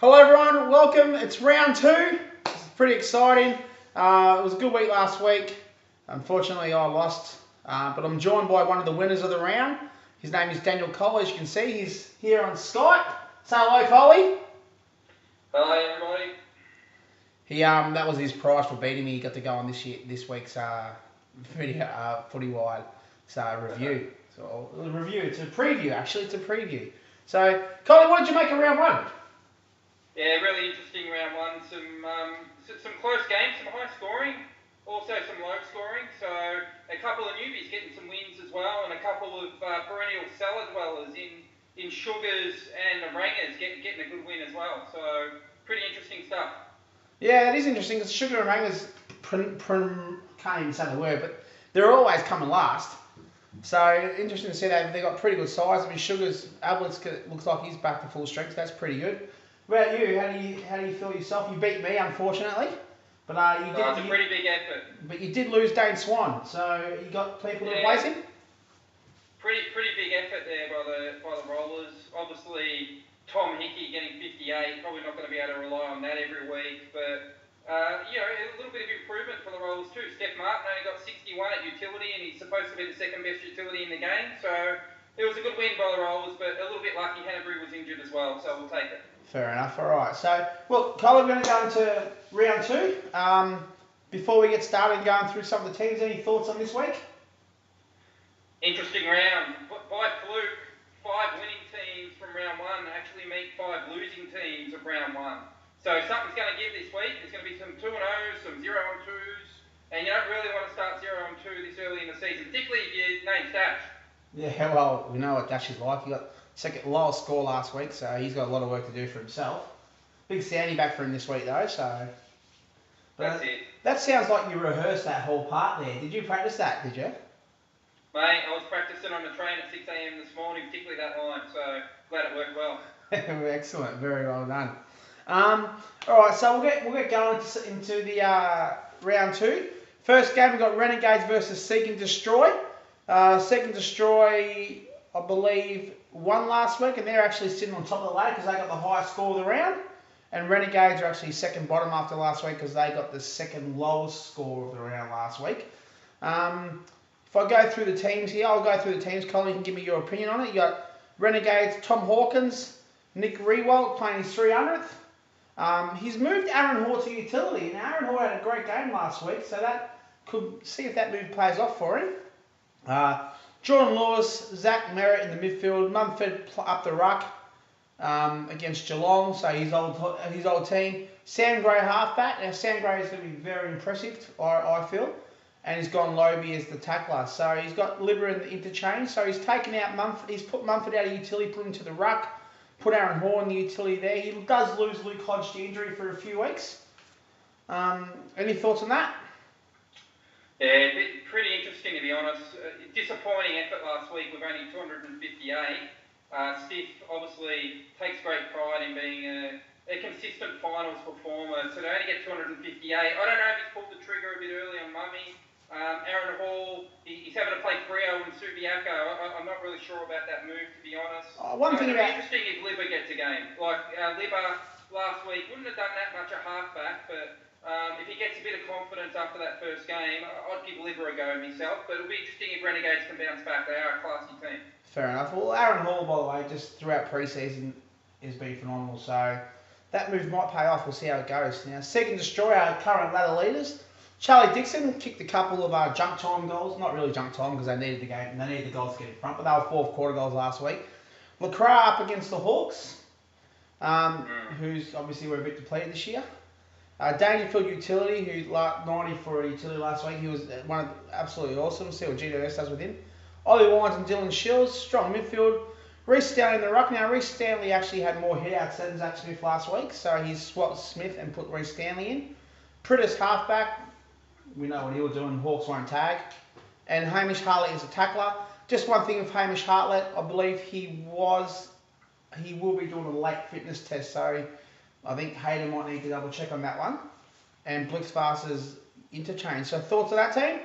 Hello everyone, welcome. It's round two. It's pretty exciting. It was a good week last week. Unfortunately, I lost, but I'm joined by one of the winners of the round. His name is Daniel Cole. As you can see, he's here on Skype. Say hello, Coley. Hello, everybody. That was his prize for beating me. He got to go on this week's Footywired review. So a review. It's a preview. Actually, it's a preview. So, Coley, what did you make of round one? Yeah, really interesting round one. Some close games, some high scoring, also some low scoring. So a couple of newbies getting some wins as well, and a couple of perennial cellar dwellers in Sugars and Orangers getting a good win as well. So pretty interesting stuff. Yeah, it is interesting because Sugar and Orangers can't even say the word, but they're always coming last. So interesting to see that they've got pretty good size. I mean, Sugar's Ablett looks like he's back to full strength. That's pretty good. What about you? How do you feel yourself? You beat me, unfortunately, but you did. It's a pretty big effort. But you did lose Dane Swan, so you got people to replace him. Pretty big effort there by the Rollers. Obviously, Tom Hickey getting 58. Probably not going to be able to rely on that every week, but a little bit of improvement for the Rollers too. Steph Martin only got 61 at utility, and he's supposed to be the second best utility in the game. So it was a good win by the Rollers, but a little bit lucky. Hanbury was injured as well, so we'll take it. Fair enough. All right. So, look, Colin, we're going to go into round two. Before we get started going through some of the teams, any thoughts on this week? Interesting round. By fluke, 5 winning teams from round one actually meet 5 losing teams of round one. So something's going to give this week. There's going to be some 2-0s, some 0-2s, and you don't really want to start 0-2 this early in the season, particularly if your name's Dash. Yeah, well, we know what Dash is like. He got second lowest score last week, so he's got a lot of work to do for himself. Big Sandy back for him this week, though, so... That's it. That sounds like you rehearsed that whole part there. Did you practice that, did you? Mate, I was practicing on the train at 6 a.m. this morning, particularly that line, so glad it worked well. Excellent, very well done. All right, so we'll get going into the round two. First game, we've got Renegades versus Seek and Destroy. Seek and Destroy, I believe, won last week, and they're actually sitting on top of the ladder because they got the highest score of the round. And Renegades are actually second bottom after last week because they got the second lowest score of the round last week. If I go through the teams here, I'll go through the teams. Colin, you can give me your opinion on it. You got Renegades, Tom Hawkins, Nick Rewalt playing his 300th. He's moved Aaron Hall to utility, and Aaron Hall had a great game last week, so that could see if that move pays off for him. Jordan Lewis, Zach Merritt in the midfield, Mumford up the ruck against Geelong, so his old team. Sam Gray halfback. Now Sam Gray is going to be very impressive, I feel, and he's gone Lobe as the tackler. So he's got Libber in the interchange. So he's taken out Mumford. He's put Mumford out of utility, put him to the ruck, put Aaron Hall in the utility there. He does lose Luke Hodge to injury for a few weeks. Any thoughts on that? Yeah, pretty interesting to be honest. Disappointing effort last week with only 258. Stiff obviously takes great pride in being a consistent finals performer. So to only get 258, I don't know if he's pulled the trigger a bit early on Mummy. Aaron Hall, he's having to play Freo and Subiaco. I'm not really sure about that move, to be honest. One thing it'd be about... interesting if Libber gets a game. Like Libber last week wouldn't have done that much a halfback, but if he gets a bit of confidence after that first game, I'd give Libber a go myself. But it'll be interesting if Renegades can bounce back. They are a classy team. Fair enough. Well, Aaron Hall, by the way, just throughout pre-season has been phenomenal. So that move might pay off. We'll see how it goes. Now, Seek and Destroy our current ladder leaders. Charlie Dixon kicked a couple of junk time goals. Not really junk time because they needed the game. They needed the goals to get in front, but they were fourth quarter goals last week. LaCroix up against the Hawks, who's obviously were a bit depleted this year. Dangerfield Utility, who 90 for a utility last week. He was absolutely awesome. See what GWS does with him. Ollie Wines and Dylan Shields, strong midfield. Reece Stanley in the ruck. Now, Reece Stanley actually had more hit-outs than Zach Smith last week, so he's swapped Smith and put Reece Stanley in. Prittis halfback. We know what he was doing. Hawks won't tag. And Hamish Hartlett is a tackler. Just one thing with Hamish Hartlett, I believe he will be doing a late fitness test, so I think Hayden might need to double check on that one. And Blixfast's interchange. So thoughts of that team?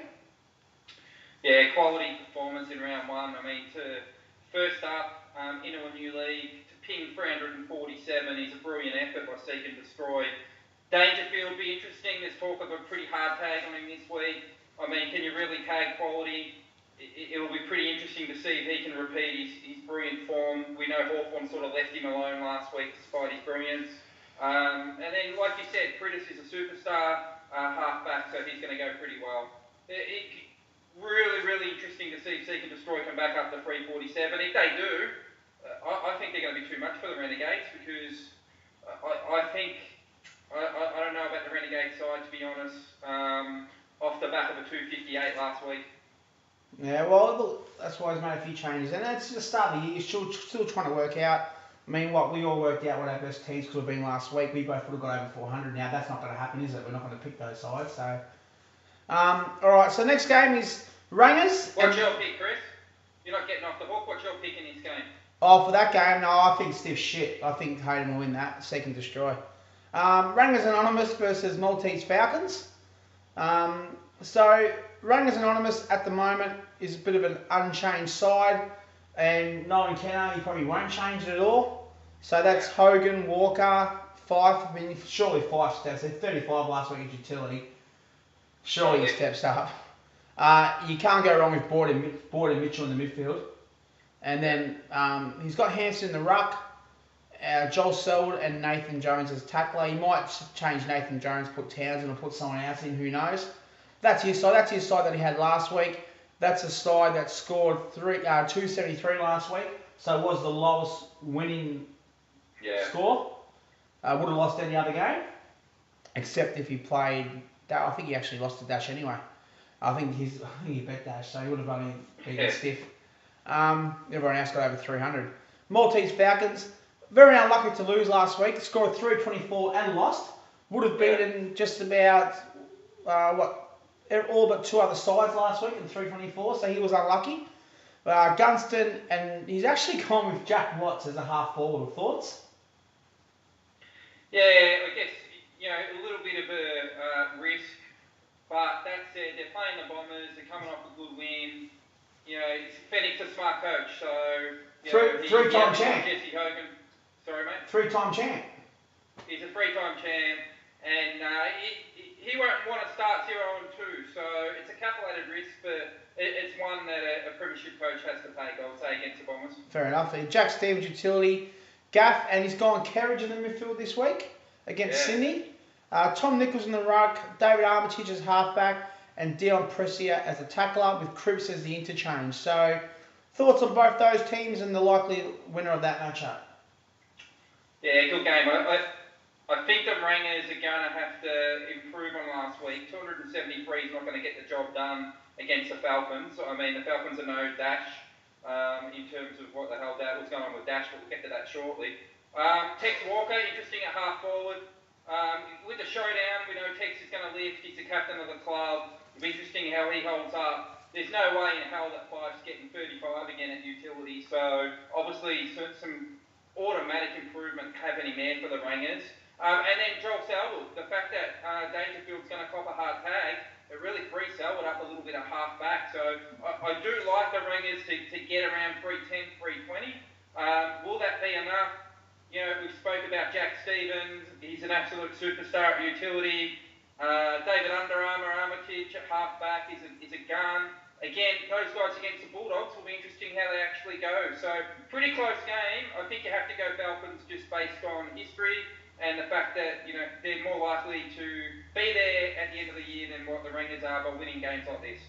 Yeah, quality performance in round one. I mean, to first up into a new league, to ping 347 is a brilliant effort by Seek and Destroy. Dangerfield will be interesting. There's talk of a pretty hard tag on him this week. I mean, can you really tag quality? It'll be pretty interesting to see if he can repeat his brilliant form. We know Hawthorn sort of left him alone last week despite his brilliance. And then, like you said, Pritis is a superstar halfback, so he's going to go pretty well. Really interesting to see Seek and Destroy come back up to 347. If they do, I think they're going to be too much for the Renegades because I think, I don't know about the Renegade side, to be honest, off the back of a 258 last week. Yeah, well, look, that's why he's made a few changes. And it's the start of the year. You're still trying to work out. I mean, we all worked out what our best teams could have been last week. We both would have got over 400. Now, that's not going to happen, is it? We're not going to pick those sides. So, all right, so next game is Rangers. What's your pick, Chris? You're not getting off the hook. What's your pick in this game? Oh, for that game, no, I think stiff shit. I think Hayden will win that. Seek and Destroy. Rangers Anonymous versus Maltese Falcons. So, Rangers Anonymous at the moment is a bit of an unchanged side, and knowing Kenner, he probably won't change it at all. So that's Hogan, Walker, Fife. I mean, surely Fife steps. 35 last week as utility. Surely he steps up. You can't go wrong with Boyd and Mitchell in the midfield. And then he's got Hampson in the ruck, Joel Selwood and Nathan Jones as tackler. He might change Nathan Jones, put Townsend or put someone else in, who knows. That's his side. That's his side that he had last week. That's a side that scored 273 last week. So it was the lowest winning score. Would have lost any other game, except if he played. I think he actually lost to Dash anyway. I think he bet Dash, so he would have only beaten stiff. Everyone else got over 300. Maltese Falcons, very unlucky to lose last week. Scored 324 and lost. Would have beaten just about all but two other sides last week in 324, so he was unlucky. Gunston, and he's actually gone with Jack Watts as a half forward. Thoughts? Yeah, I guess, a little bit of a risk, but that said, they're playing the Bombers, they're coming off a good win. Fennick's a smart coach, so... Three-time champ. Jesse Hogan. Sorry, mate? Three-time champ. He's a three-time champ, and he won't want to start 0-2, so it's a calculated risk, but it's one that a premiership coach has to take, I would say, against the Bombers. Fair enough. Jack Stevens, utility, Gaff, and he's gone Kerridge in the midfield this week against Sydney. Tom Nichols in the ruck, David Armitage as halfback, and Dion Pressia as a tackler, with Cripps as the interchange. So, thoughts on both those teams and the likely winner of that matchup? Yeah, good game. I think the Rangers are going to have to improve on last week. 273 is not going to get the job done against the Falcons. I mean, the Falcons are no Dash in terms of what the hell what's going on with Dash, but we'll get to that shortly. Tex Walker, interesting at half forward. With the showdown, we know Tex is going to lift. He's the captain of the club. It'll be interesting how he holds up. There's no way in hell that Five's getting 35 again at utility. So, obviously, some automatic improvement happening there for the Rangers. And then Joel Selwood, the fact that Dangerfield's going to cop a hard tag, it really frees Selwood up a little bit at half back. So I do like the Rangers to get around 310, 320. Will that be enough? We spoke about Jack Stevens. He's an absolute superstar at utility. David Armitage at half back is a gun. Again, those guys against the Bulldogs will be interesting how they actually go. So pretty close game. I think you have to go Falcons just based on history and the fact that, they're more likely to be there at the end of the year than what the Rangers are by winning games like this.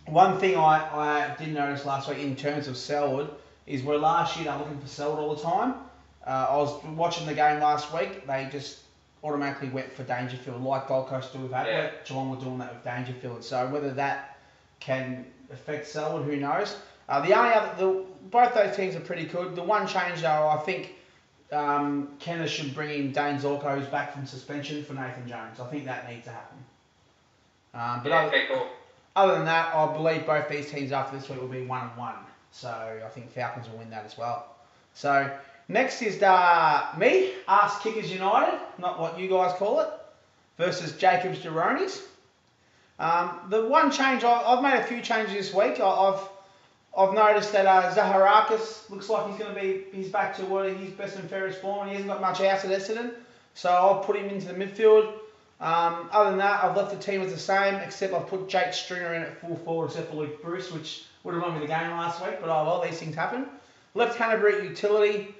One thing I did notice last week in terms of Selwood is where last year they're looking for Selwood all the time. I was watching the game last week. They just automatically went for Dangerfield, like Gold Coast do with Adelaide. Geelong were doing that with Dangerfield. So whether that can affect Selwood, who knows? Both those teams are pretty good. The one change though, I think Kenner should bring in Dane Zorko, who's back from suspension, for Nathan Jones. I think that needs to happen. Cool. Other than that, I believe both these teams after this week will be 1-1. So I think Falcons will win that as well. So next is me, Arse Kickers United, not what you guys call it, versus Jacobs Jaronis. The one change, I've made a few changes this week. I've I've noticed that Zaharakis looks like he's back to what his best and fairest form. He hasn't got much else at Essendon, so I'll put him into the midfield. Other than that, I've left the team as the same, except I've put Jake Stringer in at full forward, except for Luke Bruce, which would have won me the game last week, but oh well, these things happen. Left Canterbury at utility.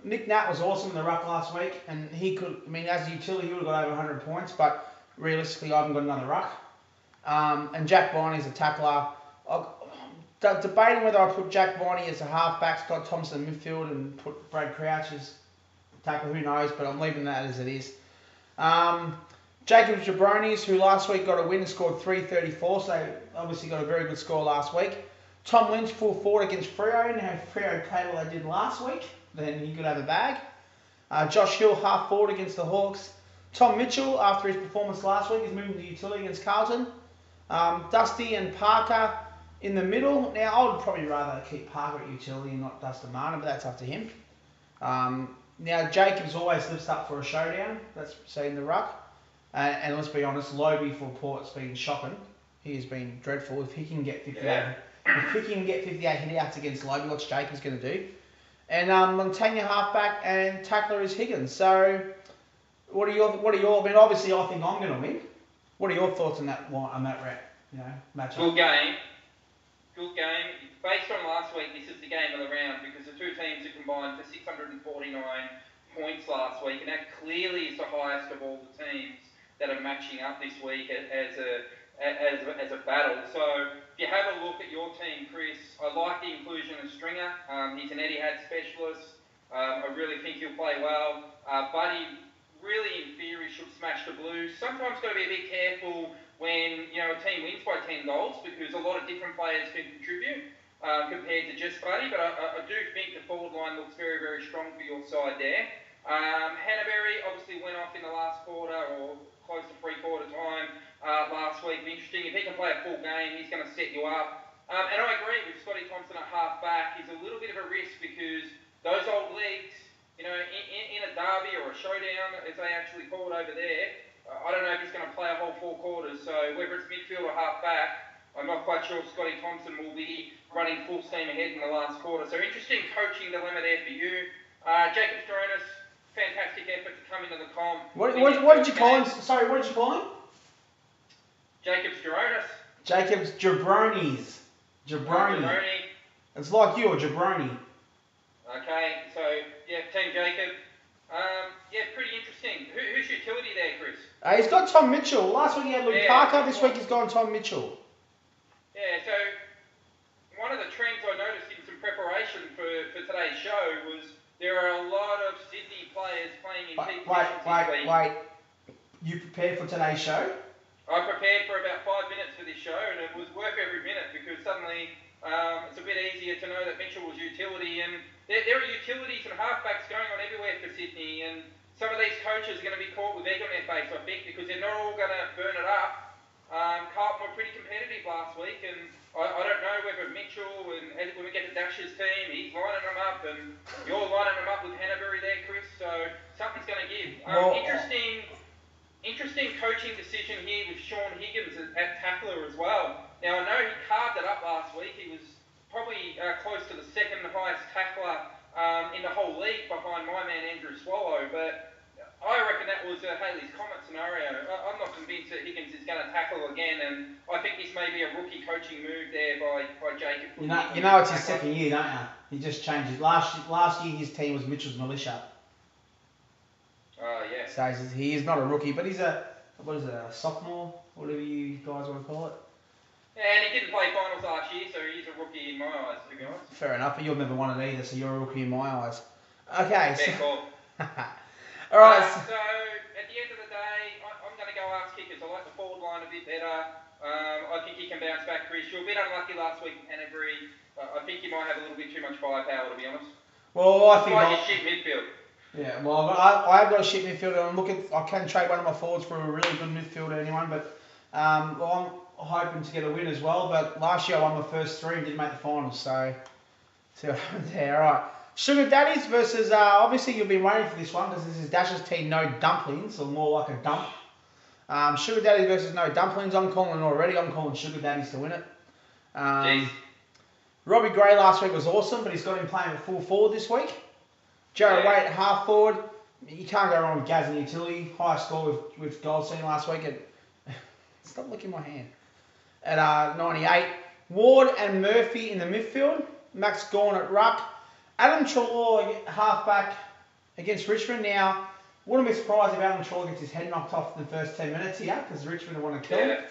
Nick Nat was awesome in the ruck last week, and as a utility, he would have got over 100 points, but realistically, I haven't got another ruck. And Jack Viney's a tackler. Debating whether I put Jack Viney as a halfback, Scott Thompson in midfield, and put Brad Crouch as tackler, who knows, but I'm leaving that as it is. Jacob Jabronis, who last week got a win and scored 334, so obviously got a very good score last week. Tom Lynch, full forward against Freo. Now, if Freo played what they did last week, then he could have a bag. Josh Hill, half forward against the Hawks. Tom Mitchell, after his performance last week, is moving to utility against Carlton. Dusty and Parker in the middle. Now, I would probably rather keep Parker at utility and not Dustin Martin, but that's up to him. Now, Jacobs always lifts up for a showdown. That's in the ruck. And let's be honest, Lobie for Port's been shocking. He has been dreadful. If he can get 58, if he can get 58 hit-outs against Lobie, what's Jacobs going to do? And Montagna halfback and tackler is Higgins. So, what are your? I mean, obviously, I think I'm going to win. What are your thoughts on that matchup? Good game. Based on last week, this is the game of the round because the two teams are combined for 649 points last week, and that clearly is the highest of all the teams that are matching up this week as a battle. So if you have a look at your team, Chris, I like the inclusion of Stringer. He's an Etihad specialist. I really think he'll play well. Buddy, really in theory, should smash the Blues. Sometimes got to be a bit careful when a team wins by 10 goals because a lot of different players can contribute compared to just Buddy. But I do think the forward line looks very, very strong for your side there. Hannaberry obviously went off in the last quarter or close to three-quarter time last week. Interesting. If he can play a full game, he's going to set you up. And I agree with Scotty Thompson at half-back. He's a little bit of a risk because those old legs, in a derby or a showdown, as they actually call it over there, I don't know if he's going to play a whole 4 quarters. So whether it's midfield or half-back, I'm not quite sure Scotty Thompson will be running full steam ahead in the last quarter. So interesting coaching dilemma there for you. Jacob Stronis, fantastic effort to come into the comp. What did you call him? Sorry, what did you call him? Jacob Stronis. Jacob's Jabronis. Jabroni. It's like you or Jabroni. Okay, so Team Jacob. Pretty interesting. Who's utility there, Chris? He's got Tom Mitchell. Last week he had Luke Parker. This week he's gone Tom Mitchell. Yeah, so one of the trends I noticed in some preparation for today's show was there are a lot of Sydney players playing in key positions this week. Wait. You prepared for today's show? I prepared for about 5 minutes for this show, and it was worth every minute because suddenly it's a bit easier to know that Mitchell was utility, and there are utilities and halfbacks going on everywhere for Sydney, and some of these coaches are going to be caught with egg on their face, I think, because they're not all going to burn it up. Carlton were pretty competitive last week, and I don't know whether Mitchell, and when we get to Dash's team, he's lining them up, and you're lining them up with Hannaberry there, Chris, so something's going to give. Interesting coaching decision here with Sean Higgins at tackler as well. Now, I know he carved it up last week. He was probably close to the second highest tackler in the whole league behind my man Andrew Swallow, but I reckon that was a Haley's Comet scenario. I'm not convinced that Higgins is going to tackle again, and I think this may be a rookie coaching move there by Jacob. You know it's his second year, don't you? He just changed it. Last year his team was Mitchell's Militia. Yeah. So he is not a rookie, but he's a sophomore, whatever you guys want to call it. Yeah, and he didn't play finals last year, so he's a rookie in my eyes, to be honest. Fair enough, but you've never won it either, so you're a rookie in my eyes. Okay. Cool. All right. So at the end of the day, I'm going to go ask kickers. I like the forward line a bit better. I think he can bounce back, Chris. You were a bit unlucky last week in Canterbury. I think you might have a little bit too much firepower, to be honest. Well, I think your shit midfield. Yeah, well, I have got a shit midfielder. I can trade one of my forwards for a really good midfielder, anyone, but I'm hoping to get a win as well. But last year I won my first 3 and didn't make the finals, so see what happens there. All right. Sugar Daddies versus, obviously you've been waiting for this one because this is Dash's team, No Dumplings, or more like a dump. Sugar Daddies versus No Dumplings. I'm calling already. I'm calling Sugar Daddies to win it. Robbie Gray last week was awesome, but he's got him playing at full forward this week. Jared Waite at half forward. You can't go wrong with Gaz and utility. High score with Goldstein last week. Stop licking my hand. At 98. Ward and Murphy in the midfield. Max Gawn at ruck. Adam Treloar halfback against Richmond. Now, wouldn't be surprised if Adam Treloar gets his head knocked off in the first 10 minutes here because Richmond want to kill him.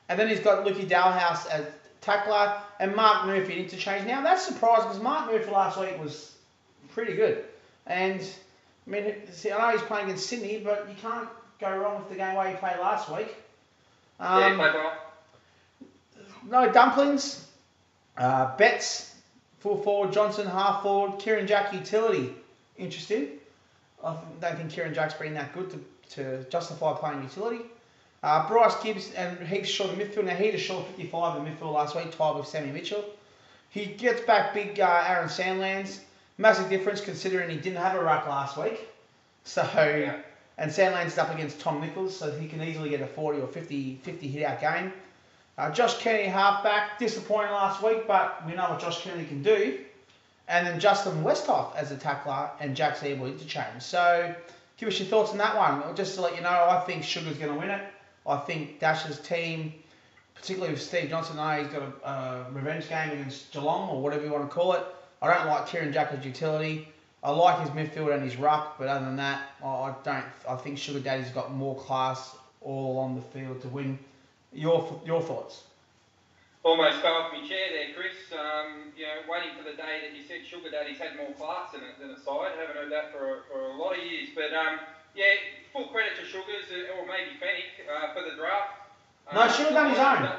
And then he's got Lukey Dalhouse as tackler and Mark Murphy at interchange. Now, that's surprising because Mark Murphy last week was pretty good. And, I mean, see, I know he's playing against Sydney, but you can't go wrong with the game way he played last week. Played well. No dumplings. Betts, full forward. Johnson, half forward. Kieran Jack, utility. Interesting. I don't think Kieran Jack's been that good to justify playing utility. Bryce Gibbs and Heath Shaw in the midfield. Now, he just shot 55 in the midfield last week, tied with Sammy Mitchell. He gets back big Aaron Sandlands. Massive difference considering he didn't have a ruck last week. So, and Sandlands is up against Tom Nichols, so he can easily get a 40 or 50 hit-out game. Josh Kennedy, halfback. Disappointing last week, but we know what Josh Kennedy can do. And then Justin Westhoff as a tackler and Jack Siebel interchange. So, give us your thoughts on that one. Just to let you know, I think Sugar's going to win it. I think Dash's team, particularly with Steve Johnson, I know he's got a revenge game against Geelong or whatever you want to call it. I don't like Kieran Jack as utility. I like his midfield and his ruck, but other than that, I don't. I think Sugar Daddy's got more class all along the field to win. Your thoughts? Almost fell off my chair there, Chris. Waiting for the day that you said Sugar Daddy's had more class than a side. I haven't heard that for a lot of years. But full credit to Sugars, or maybe Fennick, for the draft. No, Sugar done his own.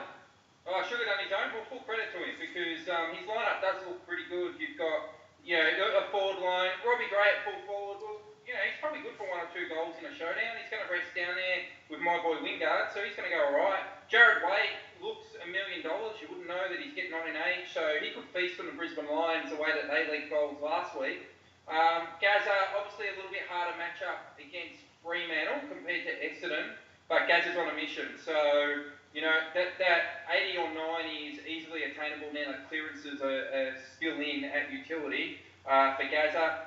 Sugar done his own. Well, full credit to him because his lineup does look pretty good. You've got a forward line. Robbie Gray at full forward. Well, he's probably good for 1 or 2 goals in a showdown. He's going to rest down there with my boy Wingard, so he's going to go all right. Jared Waite looks $1 million. You wouldn't know that he's getting on in age, so he could feast on the Brisbane Lions the way that they leaked goals last week. Gazza, obviously a little bit harder matchup against Fremantle compared to Essendon, but Gazza's on a mission. So, that 80 or 90 is easily attainable now that clearances are still in at utility for Gazza.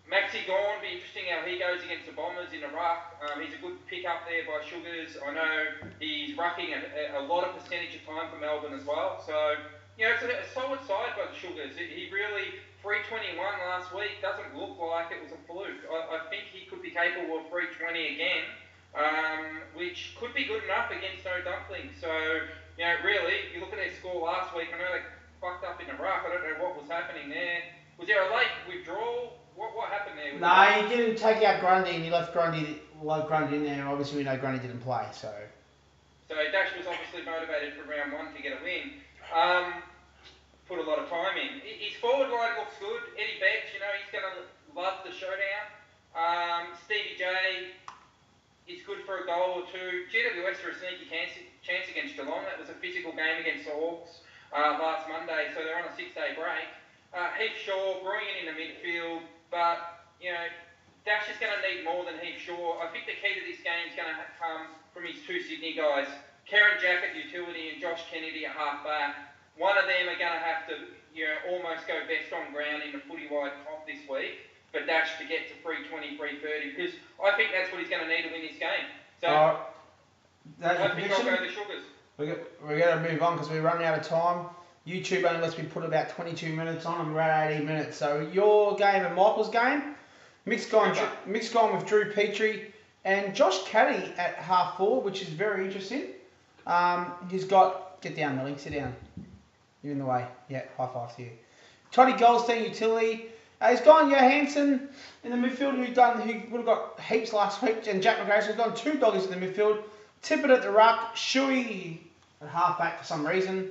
Maxi Gawn, be interesting how he goes against the Bombers in the ruck. He's a good pick up there by Sugars. I know he's rucking a lot of percentage of time for Melbourne as well. So, it's a solid side by the Sugars. He really, 321 last week, doesn't look like it was a fluke. I think he could be capable of 320 again, which could be good enough against no dumplings. So, really, you look at their score last week, I know they fucked up in the ruck. I don't know what was happening there. Was there a late withdrawal? What happened there? No, he didn't take out Grundy and he left Grundy in there. Obviously, we know Grundy didn't play, so... So Dash was obviously motivated for round 1 to get a win. Put a lot of time in. His forward line looks good. Eddie Betts, he's going to love the showdown. Stevie J is good for a goal or 2. GWS are a sneaky chance against Geelong. That was a physical game against the Hawks last Monday, so they're on a 6-day break. Heath Shaw, brilliant in the midfield. But, Dash is going to need more than Heath Shaw. I think the key to this game is going to come from his 2 Sydney guys, Kieran Jack at utility and Josh Kennedy at half-back. One of them are going to have to, almost go best on ground in the Footywired comp this week for Dash to get to 320, 330, because I think that's what he's going to need to win this game. So, I think I'll go the Sugars. We're going to move on because we're running out of time. YouTube only lets me put about 22 minutes on and we're at 18 minutes. So your game and Michael's game, mixed gone with Drew Petrie and Josh Caddy at half forward, which is very interesting. He's got, get down Millie, sit down. You're in the way. Yeah, high five to you. Toddy Goldstein, utility. He's gone Johansson in the midfield, who would have got heaps last week, and Jack McGrath has gone 2 doggies in the midfield. Tippett at the ruck, Shuey at half-back for some reason.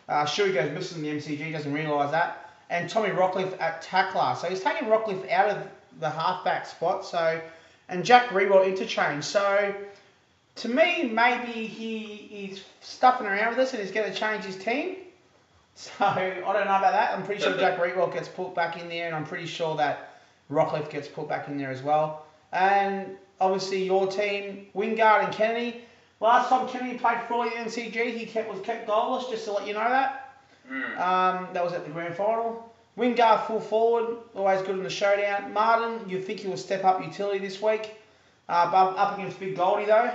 Shuey goes missing in the MCG, doesn't realise that. And Tommy Rockcliffe at tackler. So he's taking Rockcliffe out of the half-back spot. And Jack Rewell interchange. So to me, maybe he's stuffing around with us and he's going to change his team. So I don't know about that. I'm pretty sure Jack Rewell gets put back in there, and I'm pretty sure that Rockcliffe gets put back in there as well. And obviously your team, Wingard and Kennedy. Last time Kennedy played for the MCG, he was kept goalless, just to let you know that. That was at the grand final. Wingard full forward, always good in the showdown. Martin, you think he will step up utility this week. Up against Big Goldie though.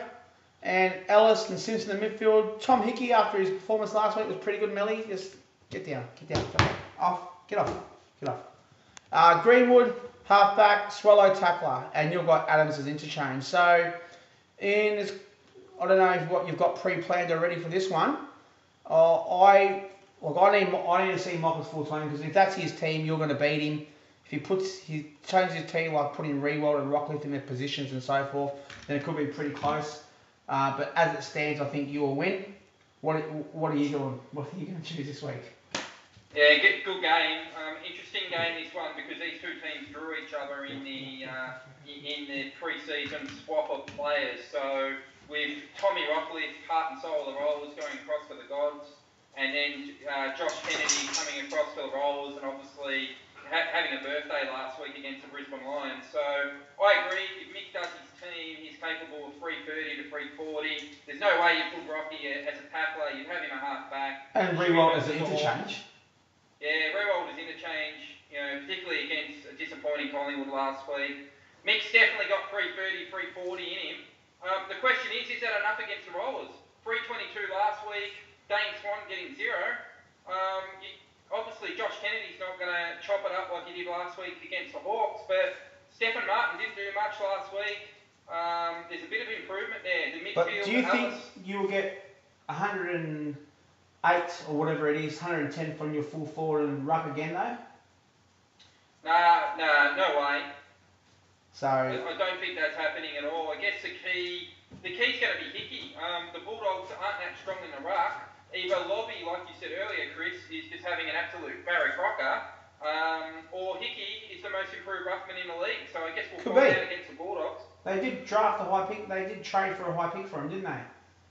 And Ellis and Simpson in the midfield. Tom Hickey, after his performance last week, was pretty good, Melly. Just get down. Get off. Greenwood, halfback, Swallow, tackler. And you've got Adams as interchange. So, I don't know what you've got pre-planned already for this one. I need to see Mockers full time, because if that's his team, you're going to beat him. If he changes his team, like putting Rewald and Rockcliffe in their positions and so forth, then it could be pretty close. But as it stands, I think you will win. What are you doing? What are you going to choose this week? Yeah, good game. Interesting game, this one, because these two teams drew each other in the pre-season swap of players. So with Tommy Rockcliffe, heart and soul of the Rollers, going across to the Gods, and then Josh Kennedy coming across to the Rollers, and obviously having a birthday last week against the Brisbane Lions. So I agree, if Mick does his team, he's capable of 330 to 340. There's no way you put Rocky as a tackler, you'd have him a half back. And Rewald as an interchange. Yeah, Rewald as interchange, particularly against a disappointing Collingwood last week. Mick's definitely got 330, 340 in him. The question is that enough against the Rollers? 322 last week, Dane Swan getting 0. Obviously, Josh Kennedy's not going to chop it up like he did last week against the Hawks, but Stephen Martin didn't do much last week. There's a bit of improvement there. The midfield. But do you think you will get 108 or whatever it is, 110 from your full forward and ruck again though? No way. So I don't think that's happening at all. I guess the key's going to be Hickey. The Bulldogs aren't that strong in the ruck. Either Lobby, like you said earlier, Chris, is just having an absolute Barry Crocker, or Hickey is the most improved ruckman in the league. So I guess we'll find out against the Bulldogs. They did draft a high pick. They did trade for a high pick for him, didn't they?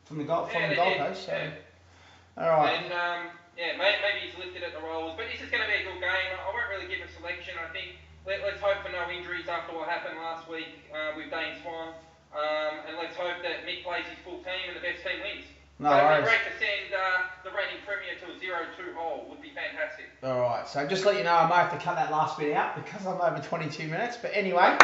From the Gold Coast. So. Yeah. All right. And maybe he's lifted at the Rollers, but this is going to be a good game. I won't really give a selection. I think let's hope for no injuries after what happened last week with Dane Swan, and let's hope that Mick plays his full team and the best team wins. No It'd worries. be great to send the reigning premier to a 0-2 hole. Would be fantastic. All right. So just let you know, I might have to cut that last bit out because I'm over 22 minutes. But anyway,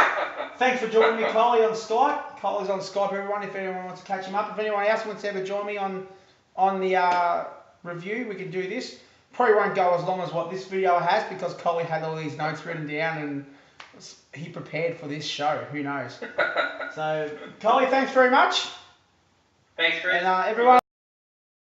thanks for joining me, Coley, on Skype. Coley's on Skype, everyone, if anyone wants to catch him up. If anyone else wants to ever join me on the review, we can do this. Probably won't go as long as what this video has because Coley had all these notes written down and he prepared for this show. Who knows? So, Coley, thanks very much. Thanks, Chris. And everyone.